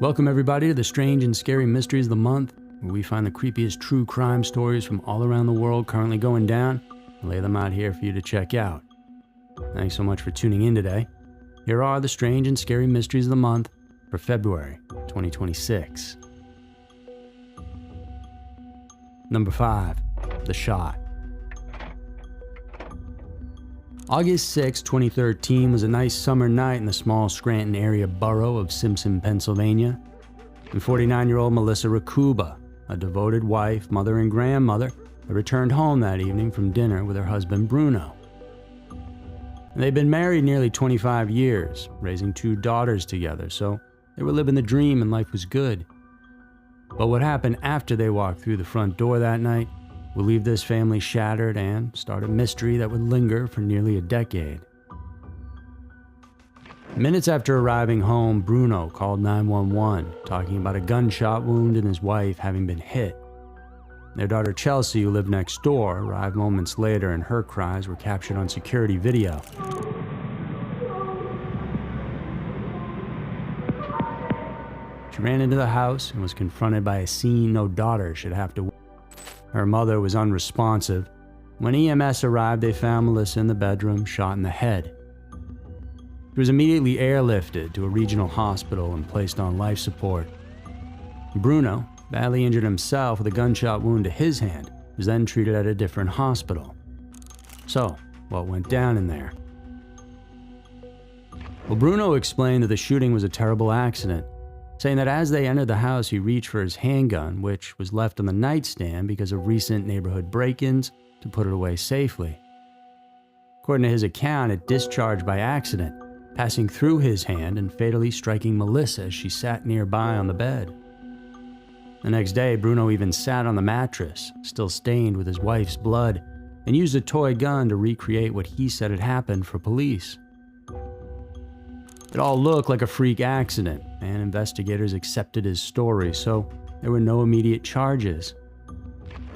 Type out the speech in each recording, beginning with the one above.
Welcome everybody to the Strange and Scary Mysteries of the Month, where we find the creepiest true crime stories from all around the world currently going down and lay them out here for you to check out. Thanks so much for tuning in today. Here are the Strange and Scary Mysteries of the Month for February 2026. Number 5. The Shot. August 6, 2013 was a nice summer night in the small Scranton area borough of Simpson, Pennsylvania. And 49-year-old Melissa Rakuba, a devoted wife, mother, and grandmother, had returned home that evening from dinner with her husband Bruno. And they'd been married nearly 25 years, raising 2 daughters together, so they were living the dream and life was good. But what happened after they walked through the front door that night will leave this family shattered and start a mystery that would linger for nearly a decade. Minutes after arriving home, Bruno called 911, talking about a gunshot wound and his wife having been hit. Their daughter Chelsea, who lived next door, arrived moments later and her cries were captured on security video. She ran into the house and was confronted by a scene no daughter should have to witness. Her mother was unresponsive. When EMS arrived, they found Melissa in the bedroom, shot in the head. She was immediately airlifted to a regional hospital and placed on life support. Bruno, badly injured himself with a gunshot wound to his hand, was then treated at a different hospital. So, what went down in there? Well, Bruno explained that the shooting was a terrible accident, saying that as they entered the house, he reached for his handgun, which was left on the nightstand because of recent neighborhood break-ins, to put it away safely. According to his account, it discharged by accident, passing through his hand and fatally striking Melissa as she sat nearby on the bed. The next day, Bruno even sat on the mattress, still stained with his wife's blood, and used a toy gun to recreate what he said had happened for police. It all looked like a freak accident, and investigators accepted his story, so there were no immediate charges.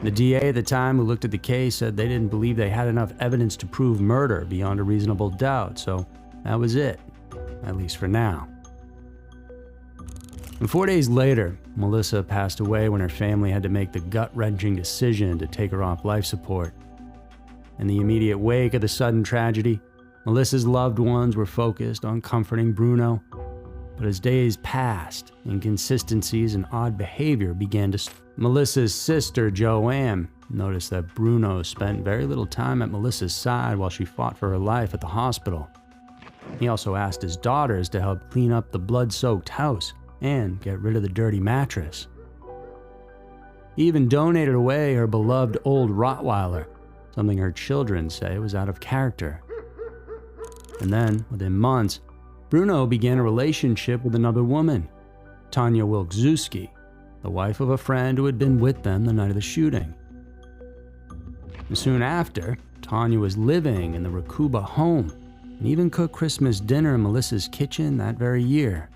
The DA at the time who looked at the case said they didn't believe they had enough evidence to prove murder beyond a reasonable doubt, so that was it, at least for now. And 4 days later, Melissa passed away when her family had to make the gut-wrenching decision to take her off life support. In the immediate wake of the sudden tragedy, Melissa's loved ones were focused on comforting Bruno, but as days passed, inconsistencies and odd behavior began to... Melissa's sister, Joanne, noticed that Bruno spent very little time at Melissa's side while she fought for her life at the hospital. He also asked his daughters to help clean up the blood-soaked house and get rid of the dirty mattress. He even donated away her beloved old Rottweiler, something her children say was out of character. And then, within months, Bruno began a relationship with another woman, Tanya Wilczewski, the wife of a friend who had been with them the night of the shooting. And soon after, Tanya was living in the Rakuba home and even cooked Christmas dinner in Melissa's kitchen that very year.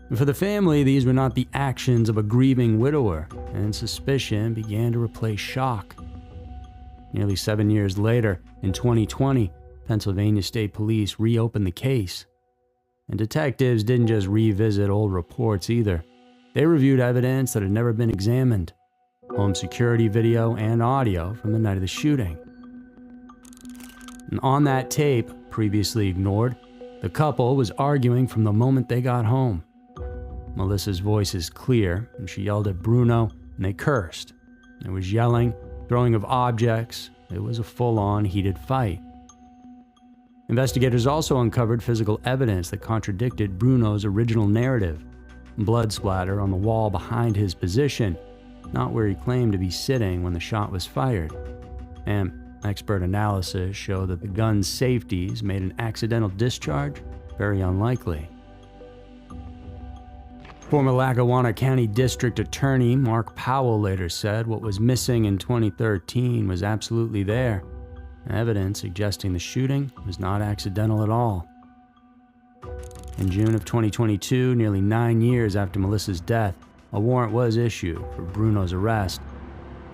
And for the family, these were not the actions of a grieving widower, and suspicion began to replace shock. Nearly 7 years later, in 2020, Pennsylvania State Police reopened the case. And detectives didn't just revisit old reports either. They reviewed evidence that had never been examined, home security video and audio from the night of the shooting. And on that tape, previously ignored, the couple was arguing from the moment they got home. Melissa's voice is clear, and she yelled at Bruno, and they cursed. There was yelling, throwing of objects. It was a full-on heated fight. Investigators also uncovered physical evidence that contradicted Bruno's original narrative. Blood splatter on the wall behind his position, not where he claimed to be sitting when the shot was fired. And expert analysis showed that the gun's safeties made an accidental discharge very unlikely. Former Lackawanna County District Attorney Mark Powell later said what was missing in 2013 was absolutely there. Evidence suggesting the shooting was not accidental at all. In June of 2022, nearly 9 years after Melissa's death, a warrant was issued for Bruno's arrest.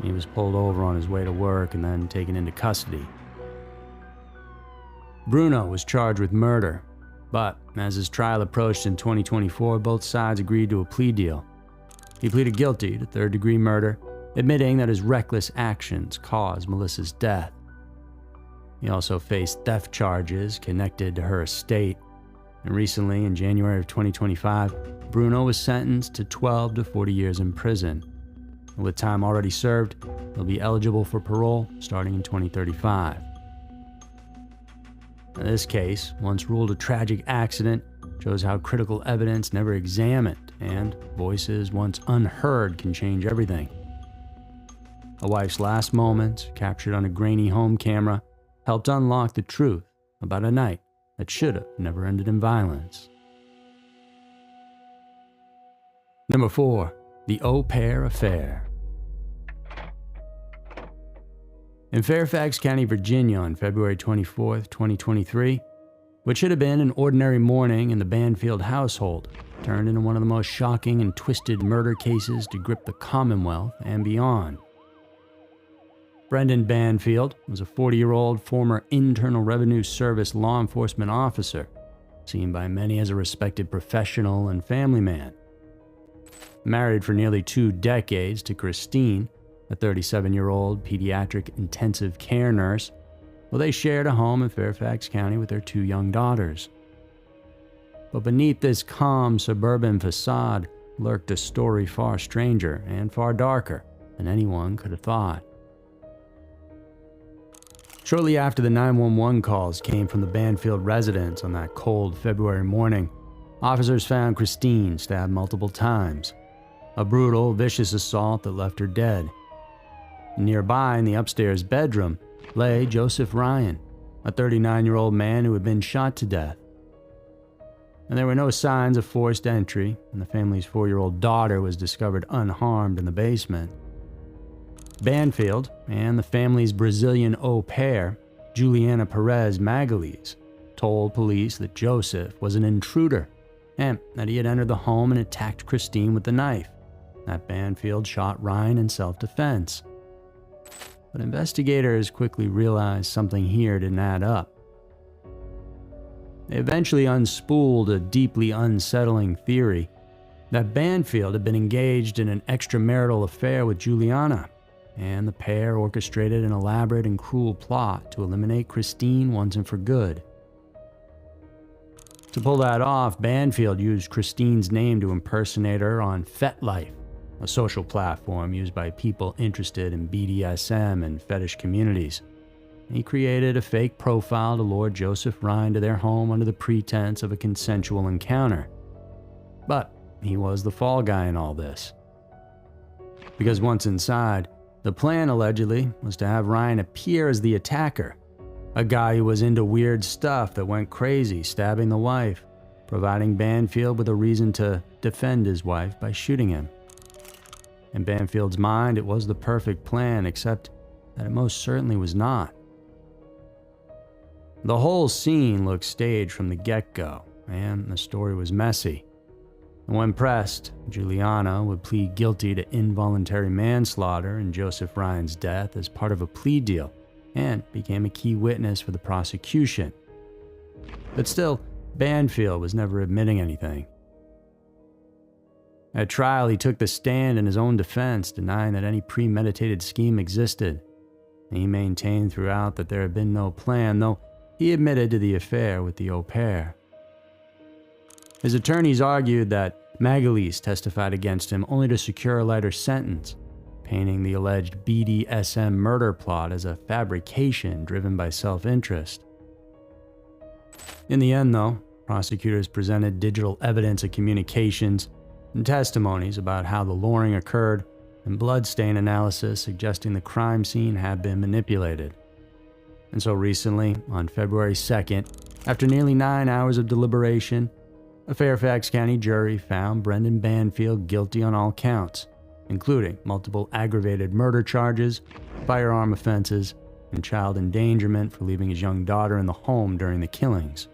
He was pulled over on his way to work and then taken into custody. Bruno was charged with murder, But as his trial approached in 2024, both sides agreed to a plea deal. He pleaded guilty to third-degree murder, admitting that his reckless actions caused Melissa's death. He also faced theft charges connected to her estate. And recently, in January of 2025, Bruno was sentenced to 12 to 40 years in prison. And with time already served, he'll be eligible for parole starting in 2035. Now, this case, once ruled a tragic accident, shows how critical evidence never examined and voices once unheard can change everything. A wife's last moments, captured on a grainy home camera, helped unlock the truth about a night that should have never ended in violence. Number 4. The Au Pair Affair. In Fairfax County, Virginia, on February 24, 2023, what should have been an ordinary morning in the Banfield household turned into one of the most shocking and twisted murder cases to grip the Commonwealth and beyond. Brendan Banfield was a 40-year-old former Internal Revenue Service law enforcement officer, seen by many as a respected professional and family man. Married for nearly 2 decades to Christine, a 37-year-old pediatric intensive care nurse, they shared a home in Fairfax County with their 2 young daughters. But beneath this calm suburban facade lurked a story far stranger and far darker than anyone could have thought. Shortly after the 911 calls came from the Banfield residence on that cold February morning, officers found Christine stabbed multiple times, a brutal, vicious assault that left her dead. Nearby in the upstairs bedroom lay Joseph Ryan, a 39-year-old man who had been shot to death. And there were no signs of forced entry, and the family's 4-year-old daughter was discovered unharmed in the basement. Banfield and the family's Brazilian au pair, Juliana Perez Magalhães, told police that Joseph was an intruder and that he had entered the home and attacked Christine with a knife. That Banfield shot Ryan in self-defense. But investigators quickly realized something here didn't add up. They eventually unspooled a deeply unsettling theory that Banfield had been engaged in an extramarital affair with Juliana, and the pair orchestrated an elaborate and cruel plot to eliminate Christine once and for good. To pull that off, Banfield used Christine's name to impersonate her on FetLife, a social platform used by people interested in BDSM and fetish communities. He created a fake profile to lure Joseph Ryan to their home under the pretense of a consensual encounter. But he was the fall guy in all this. Because once inside, the plan allegedly was to have Ryan appear as the attacker, a guy who was into weird stuff that went crazy, stabbing the wife, providing Banfield with a reason to defend his wife by shooting him. In Banfield's mind, it was the perfect plan, except that it most certainly was not. The whole scene looked staged from the get-go, and the story was messy. When pressed, Juliana would plead guilty to involuntary manslaughter in Joseph Ryan's death as part of a plea deal, and became a key witness for the prosecution. But still, Banfield was never admitting anything. At trial, he took the stand in his own defense, denying that any premeditated scheme existed. He maintained throughout that there had been no plan, though he admitted to the affair with the au pair. His attorneys argued that Magalhães testified against him only to secure a lighter sentence, painting the alleged BDSM murder plot as a fabrication driven by self-interest. In the end, though, prosecutors presented digital evidence of communications and testimonies about how the luring occurred, and bloodstain analysis suggesting the crime scene had been manipulated. And so recently, on February 2nd, after nearly 9 hours of deliberation, a Fairfax County jury found Brendan Banfield guilty on all counts, including multiple aggravated murder charges, firearm offenses, and child endangerment for leaving his young daughter in the home during the killings.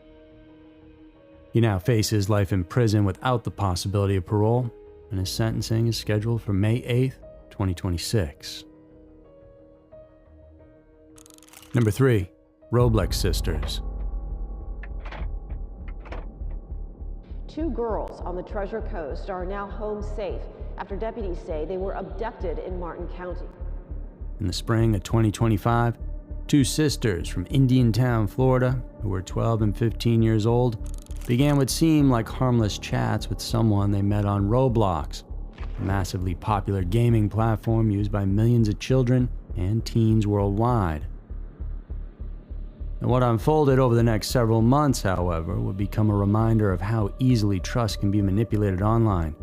He now faces life in prison without the possibility of parole, and his sentencing is scheduled for May 8th, 2026. Number 3. Roblex Sisters. 2 girls on the Treasure Coast are now home safe after deputies say they were abducted in Martin County. In the spring of 2025, 2 sisters from Indiantown, Florida, who were 12 and 15 years old, began what seemed like harmless chats with someone they met on Roblox, a massively popular gaming platform used by millions of children and teens worldwide. And what unfolded over the next several months, however, would become a reminder of how easily trust can be manipulated online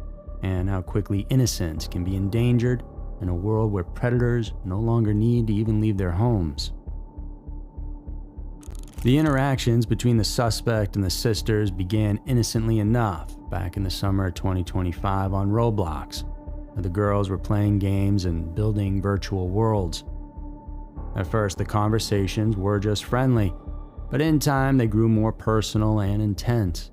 and how quickly innocence can be endangered in a world where predators no longer need to even leave their homes. The interactions between the suspect and the sisters began innocently enough back in the summer of 2025 on Roblox, where the girls were playing games and building virtual worlds. At first, the conversations were just friendly, but in time they grew more personal and intense.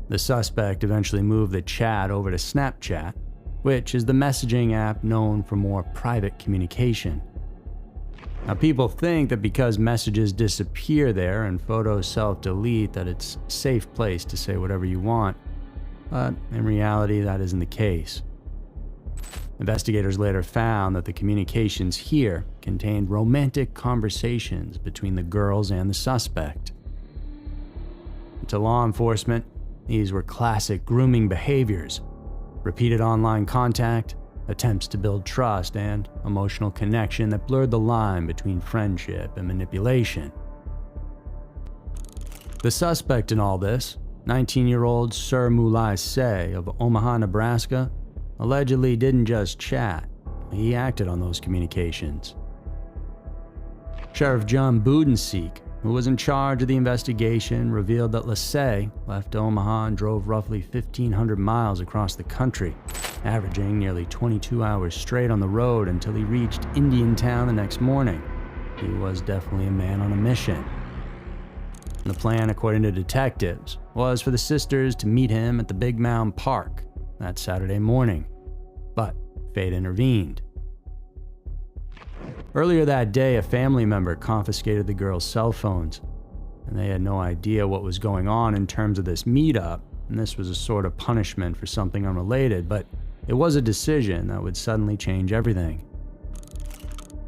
The suspect eventually moved the chat over to Snapchat, which is the messaging app known for more private communication. Now, people think that because messages disappear there and photos self-delete that it's a safe place to say whatever you want, but in reality that isn't the case. Investigators later found that the communications here contained romantic conversations between the girls and the suspect. To law enforcement, these were classic grooming behaviors: repeated online contact, attempts to build trust, and emotional connection that blurred the line between friendship and manipulation. The suspect in all this, 19-year-old Sir Mulai Say of Omaha, Nebraska, allegedly didn't just chat, he acted on those communications. Sheriff John Budenseek, who was in charge of the investigation, revealed that Lasay left Omaha and drove roughly 1,500 miles across the country, averaging nearly 22 hours straight on the road until he reached Indiantown the next morning. He was definitely a man on a mission. The plan, according to detectives, was for the sisters to meet him at the Big Mound Park that Saturday morning, but fate intervened. Earlier that day, a family member confiscated the girls' cell phones, and they had no idea what was going on in terms of this meetup, and this was a sort of punishment for something unrelated, but it was a decision that would suddenly change everything.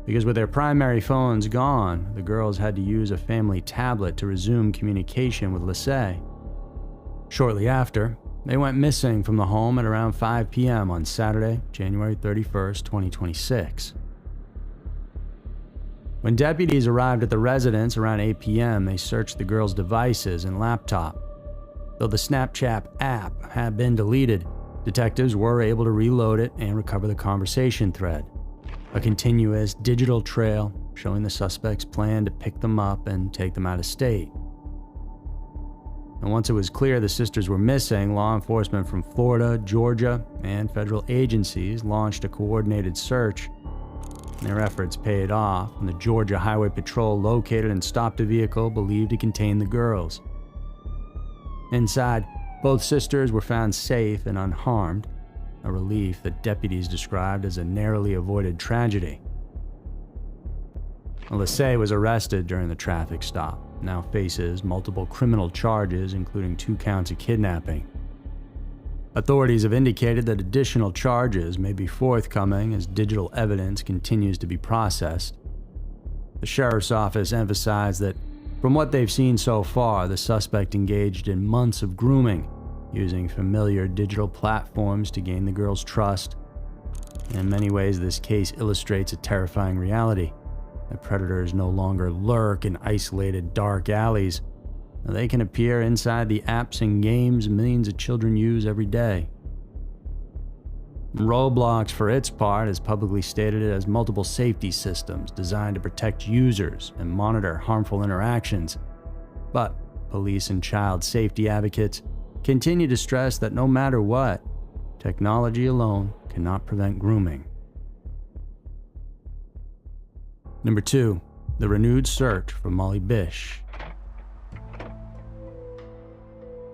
Because with their primary phones gone, the girls had to use a family tablet to resume communication with Lasay. Shortly after, they went missing from the home at around 5 p.m. on Saturday, January 31st, 2026. When deputies arrived at the residence around 8 p.m., they searched the girls' devices and laptop. Though the Snapchat app had been deleted, detectives were able to reload it and recover the conversation thread, a continuous digital trail showing the suspect's plan to pick them up and take them out of state. And once it was clear the sisters were missing, law enforcement from Florida, Georgia, and federal agencies launched a coordinated search. Their efforts paid off when the Georgia Highway Patrol located and stopped a vehicle believed to contain the girls. Inside, both sisters were found safe and unharmed, a relief that deputies described as a narrowly avoided tragedy. Lasay was arrested during the traffic stop, now faces multiple criminal charges, including 2 counts of kidnapping. Authorities have indicated that additional charges may be forthcoming as digital evidence continues to be processed. The sheriff's office emphasized that, from what they've seen so far, the suspect engaged in months of grooming, using familiar digital platforms to gain the girls' trust. In many ways, this case illustrates a terrifying reality: that predators no longer lurk in isolated dark alleys. They can appear inside the apps and games millions of children use every day. Roblox, for its part, has publicly stated it has multiple safety systems designed to protect users and monitor harmful interactions. But police and child safety advocates continue to stress that no matter what, technology alone cannot prevent grooming. Number 2, the renewed search for Molly Bish.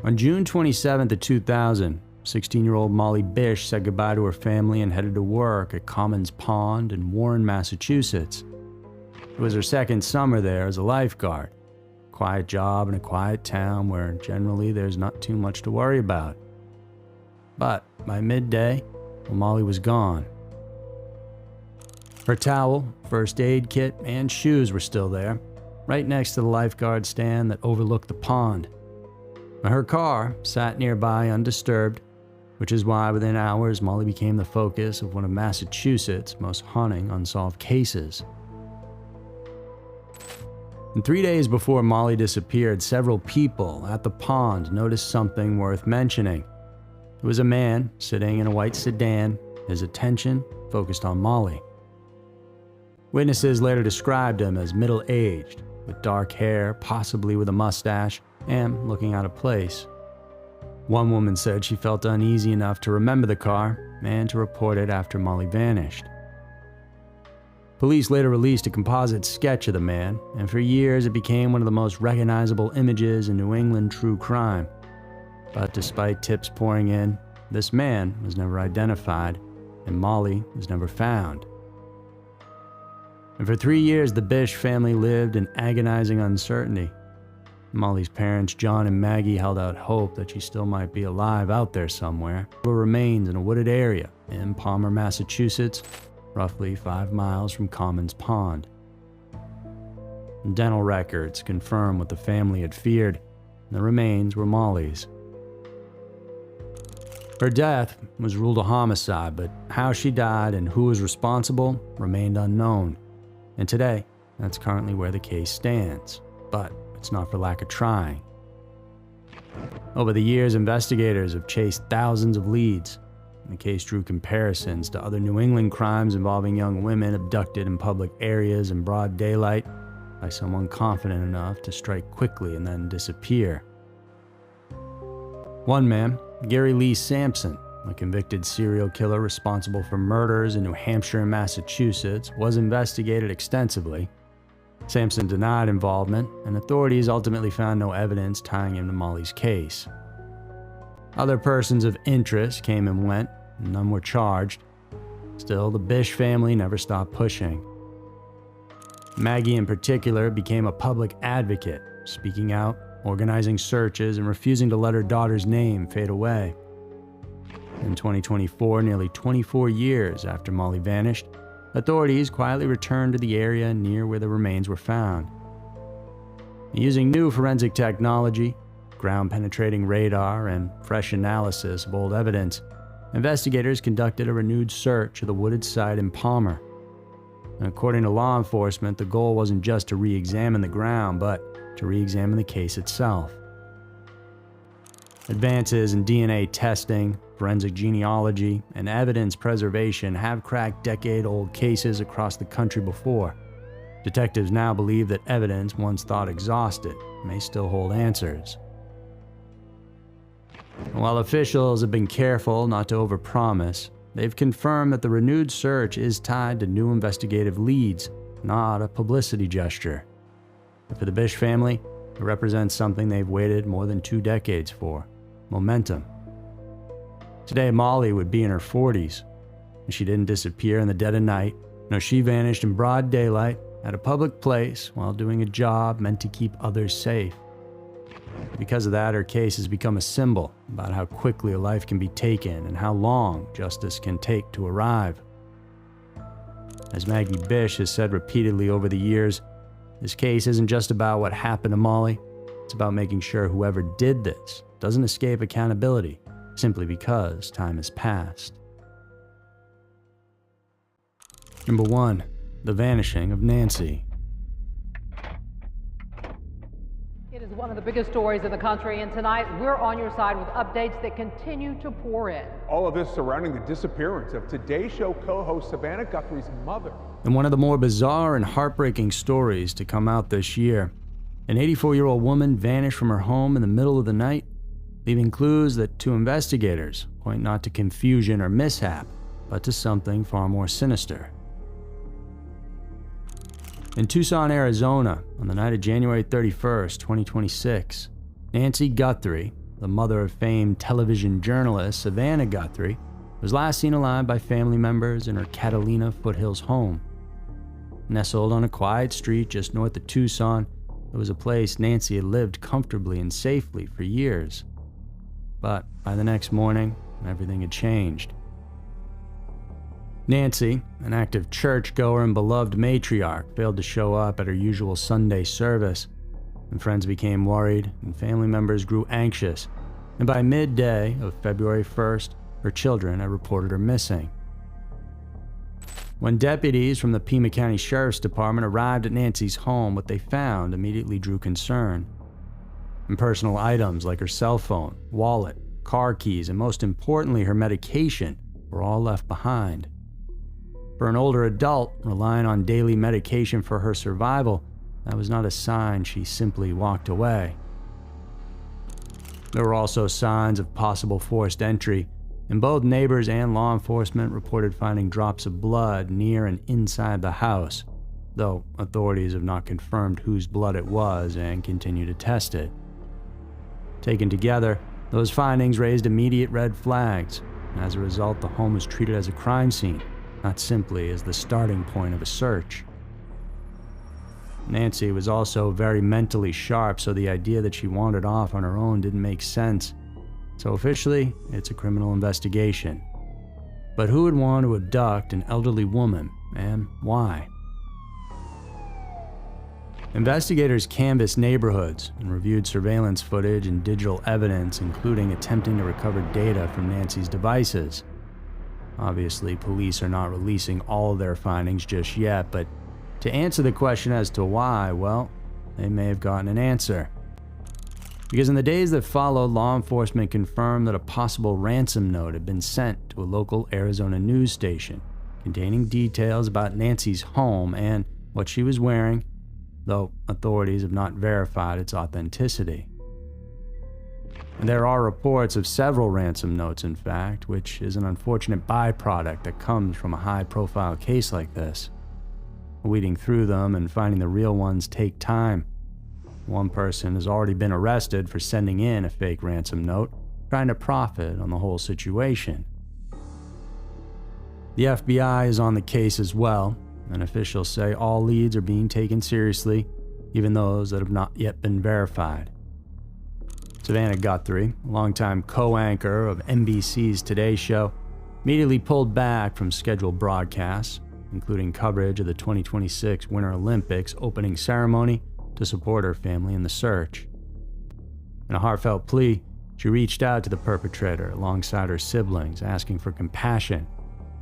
On June 27th of 2000, 16-year-old Molly Bish said goodbye to her family and headed to work at Commons Pond in Warren, Massachusetts. It was her second summer there as a lifeguard. quiet job in a quiet town where generally there's not too much to worry about. But by midday, Molly was gone. Her towel, first aid kit, and shoes were still there, right next to the lifeguard stand that overlooked the pond. Her car sat nearby undisturbed, which is why within hours Molly became the focus of one of Massachusetts' most haunting unsolved cases. And 3 days before Molly disappeared, several people at the pond noticed something worth mentioning. It was a man sitting in a white sedan, his attention focused on Molly. Witnesses later described him as middle-aged, with dark hair, possibly with a mustache, and looking out of place. One woman said she felt uneasy enough to remember the car and to report it after Molly vanished. Police later released a composite sketch of the man, and for years it became one of the most recognizable images in New England true crime. But despite tips pouring in, this man was never identified, and Molly was never found. And for 3 years, the Bish family lived in agonizing uncertainty. Molly's parents, John and Maggie, held out hope that she still might be alive out there somewhere. Her remains in a wooded area in Palmer, Massachusetts, roughly 5 miles from Commons Pond. Dental records confirmed what the family had feared. The remains were Molly's. Her death was ruled a homicide, but how she died and who was responsible remained unknown. And today, that's currently where the case stands. But it's not for lack of trying. Over the years, investigators have chased thousands of leads. The case drew comparisons to other New England crimes involving young women abducted in public areas in broad daylight by someone confident enough to strike quickly and then disappear. One man, Gary Lee Sampson, a convicted serial killer responsible for murders in New Hampshire and Massachusetts, was investigated extensively. Sampson denied involvement, and authorities ultimately found no evidence tying him to Molly's case. Other persons of interest came and went, and none were charged. Still, the Bish family never stopped pushing. Maggie, in particular, became a public advocate, speaking out, organizing searches, and refusing to let her daughter's name fade away. In 2024, nearly 24 years after Molly vanished, authorities quietly returned to the area near where the remains were found. Using new forensic technology, ground-penetrating radar, and fresh analysis of old evidence, investigators conducted a renewed search of the wooded site in Palmer. And according to law enforcement, the goal wasn't just to re-examine the ground, but to re-examine the case itself. Advances in DNA testing, forensic genealogy, and evidence preservation have cracked decade-old cases across the country before. Detectives now believe that evidence once thought exhausted may still hold answers. While officials have been careful not to overpromise, they've confirmed that the renewed search is tied to new investigative leads, not a publicity gesture. But for the Bish family, it represents something they've waited more than 2 decades for: momentum. Today, Molly would be in her 40s, and she didn't disappear in the dead of night. No, she vanished in broad daylight at a public place while doing a job meant to keep others safe. Because of that, her case has become a symbol about how quickly a life can be taken and how long justice can take to arrive. As Maggie Bish has said repeatedly over the years, this case isn't just about what happened to Molly. It's about making sure whoever did this doesn't escape accountability simply because time has passed. Number 1. The vanishing of Nancy. It is one of the biggest stories in the country, and tonight we're on your side with updates that continue to pour in. All of this surrounding the disappearance of Today Show co-host Savannah Guthrie's mother. And one of the more bizarre and heartbreaking stories to come out this year. An 84-year-old woman vanished from her home in the middle of the night, leaving clues that to investigators point not to confusion or mishap, but to something far more sinister. In Tucson, Arizona, on the night of January 31st, 2026, Nancy Guthrie, the mother of famed television journalist Savannah Guthrie, was last seen alive by family members in her Catalina Foothills home. Nestled on a quiet street just north of Tucson, it was a place Nancy had lived comfortably and safely for years. But by the next morning, everything had changed. Nancy, an active churchgoer and beloved matriarch, failed to show up at her usual Sunday service, and friends became worried and family members grew anxious, and by midday of February 1st, her children had reported her missing. When deputies from the Pima County Sheriff's Department arrived at Nancy's home, what they found immediately drew concern. And personal items like her cell phone, wallet, car keys, and most importantly, her medication were all left behind. For an older adult relying on daily medication for her survival, that was not a sign she simply walked away. There were also signs of possible forced entry, and both neighbors and law enforcement reported finding drops of blood near and inside the house, though authorities have not confirmed whose blood it was and continue to test it. Taken together, those findings raised immediate red flags, and as a result, the home was treated as a crime scene, not simply as the starting point of a search. Nancy was also very mentally sharp, so the idea that she wandered off on her own didn't make sense. So officially, it's a criminal investigation. But who would want to abduct an elderly woman, and why? Investigators canvassed neighborhoods and reviewed surveillance footage and digital evidence, including attempting to recover data from Nancy's devices. Obviously, police are not releasing all of their findings just yet, but to answer the question as to why, well, they may have gotten an answer. Because in the days that followed, law enforcement confirmed that a possible ransom note had been sent to a local Arizona news station containing details about Nancy's home and what she was wearing, though authorities have not verified its authenticity. And there are reports of several ransom notes, in fact, which is an unfortunate byproduct that comes from a high-profile case like this. Weeding through them and finding the real ones take time. One person has already been arrested for sending in a fake ransom note, trying to profit on the whole situation. The FBI is on the case as well, and officials say all leads are being taken seriously, even those that have not yet been verified. Savannah Guthrie, a longtime co-anchor of NBC's Today Show, immediately pulled back from scheduled broadcasts, including coverage of the 2026 Winter Olympics opening ceremony, to support her family in the search. In a heartfelt plea, she reached out to the perpetrator alongside her siblings, asking for compassion,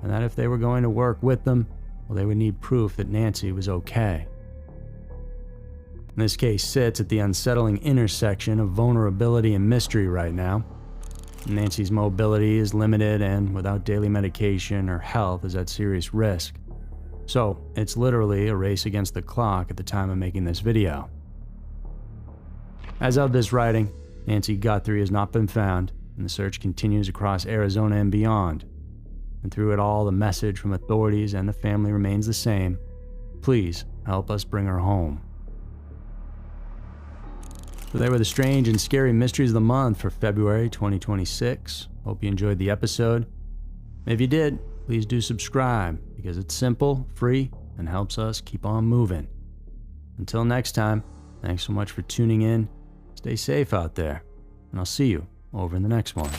and that if they were going to work with them, well, they would need proof that Nancy was okay. This case sits at the unsettling intersection of vulnerability and mystery right now. Nancy's mobility is limited, and without daily medication, her health is at serious risk. So, it's literally a race against the clock at the time of making this video. As of this writing, Nancy Guthrie has not been found, and the search continues across Arizona and beyond. And through it all, the message from authorities and the family remains the same: please help us bring her home. So they were the strange and scary mysteries of the month for February 2026. Hope you enjoyed the episode. If you did, please do subscribe, because it's simple, free, and helps us keep on moving. Until next time, thanks so much for tuning in. Stay safe out there, and I'll see you over in the next one.